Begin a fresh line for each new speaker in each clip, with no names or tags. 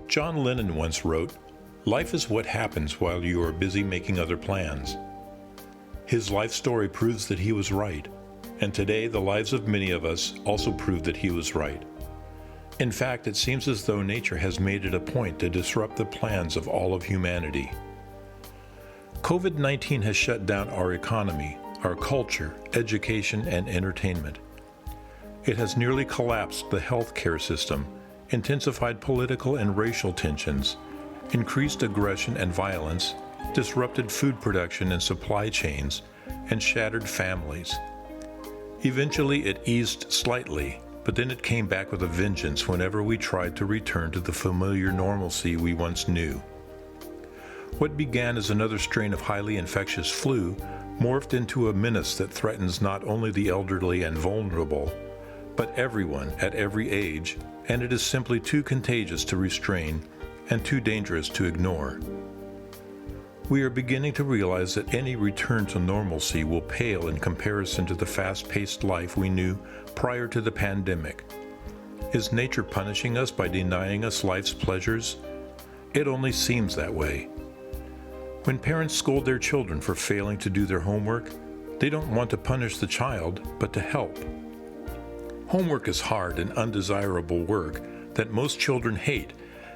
John Lennon once wrote, "Life is what happens while you are busy making other plans." His life story proves that he was right, and today the lives of many of us also prove that he was right. In fact, it seems as though nature has made it a point to disrupt the plans of all of humanity. COVID-19 has shut down our economy, our culture, education, and entertainment. It has nearly collapsed the healthcare system, intensified political and racial tensions, increased aggression and violence, disrupted food production and supply chains, and shattered families. Eventually it eased slightly, but then it came back with a vengeance whenever we tried to return to the familiar normalcy we once knew. What began as another strain of highly infectious flu morphed into a menace that threatens not only the elderly and vulnerable, but everyone at every age, and it is simply too contagious to restrain and too dangerous to ignore. We are beginning to realize that any return to normalcy will pale in comparison to the fast-paced life we knew prior to the pandemic. Is nature punishing us by denying us life's pleasures? It only seems that way. When parents scold their children for failing to do their homework, they don't want to punish the child, but to help. Homework is hard and undesirable work that most children hate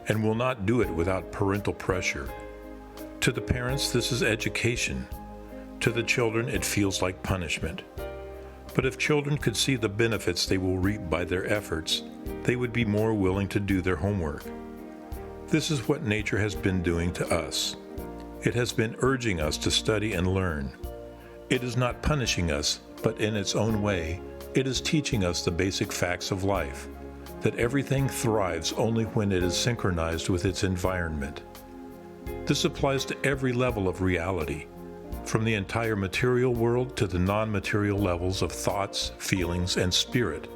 and will not do it without parental pressure. To the parents, this is education. To the children, it feels like punishment. But if children could see the benefits they will reap by their efforts, they would be more willing to do their homework. This is what nature has been doing to us. It has been urging us to study and learn. It is not punishing us, but in its own way, it is teaching us the basic facts of life, that everything thrives only when it is synchronized with its environment. This applies to every level of reality, from the entire material world to the non-material levels of thoughts, feelings, and spirit.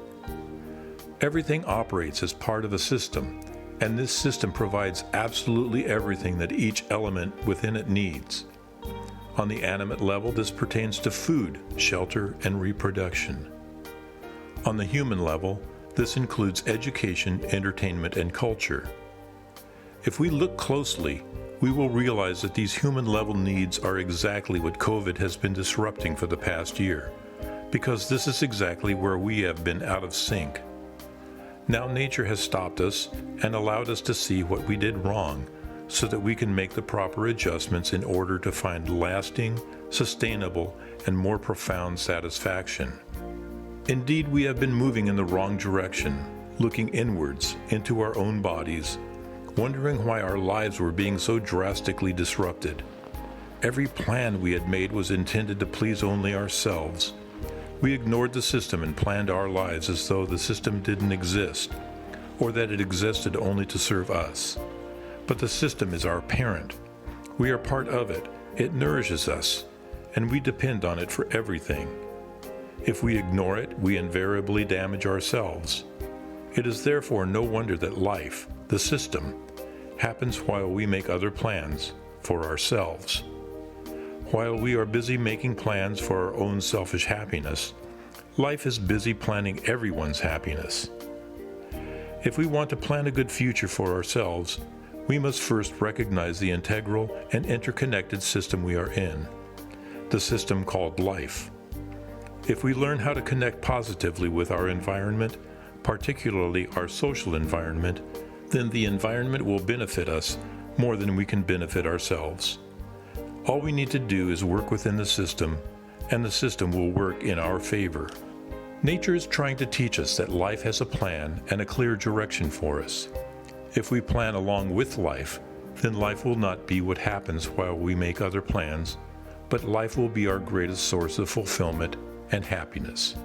Everything operates as part of a system, and this system provides absolutely everything that each element within it needs. On the animate level, this pertains to food, shelter, and reproduction. On the human level, this includes education, entertainment, and culture. If we look closely, we will realize that these human-level needs are exactly what COVID has been disrupting for the past year, because this is exactly where we have been out of sync. Now nature has stopped us and allowed us to see what we did wrong, so that we can make the proper adjustments in order to find lasting, sustainable, and more profound satisfaction. Indeed, we have been moving in the wrong direction, looking inwards into our own bodies, wondering why our lives were being so drastically disrupted. Every plan we had made was intended to please only ourselves. We ignored the system and planned our lives as though the system didn't exist, or that it existed only to serve us. But the system is our parent. We are part of it. It nourishes us, and we depend on it for everything. If we ignore it, we invariably damage ourselves. It is therefore no wonder that life, the system, happens while we make other plans for ourselves. While we are busy making plans for our own selfish happiness, life is busy planning everyone's happiness. If we want to plan a good future for ourselves, we must first recognize the integral and interconnected system we are in, the system called life. If we learn how to connect positively with our environment, particularly our social environment, then the environment will benefit us more than we can benefit ourselves. All we need to do is work within the system, and the system will work in our favor. Nature is trying to teach us that life has a plan and a clear direction for us. If we plan along with life, then life will not be what happens while we make other plans, but life will be our greatest source of fulfillment and happiness.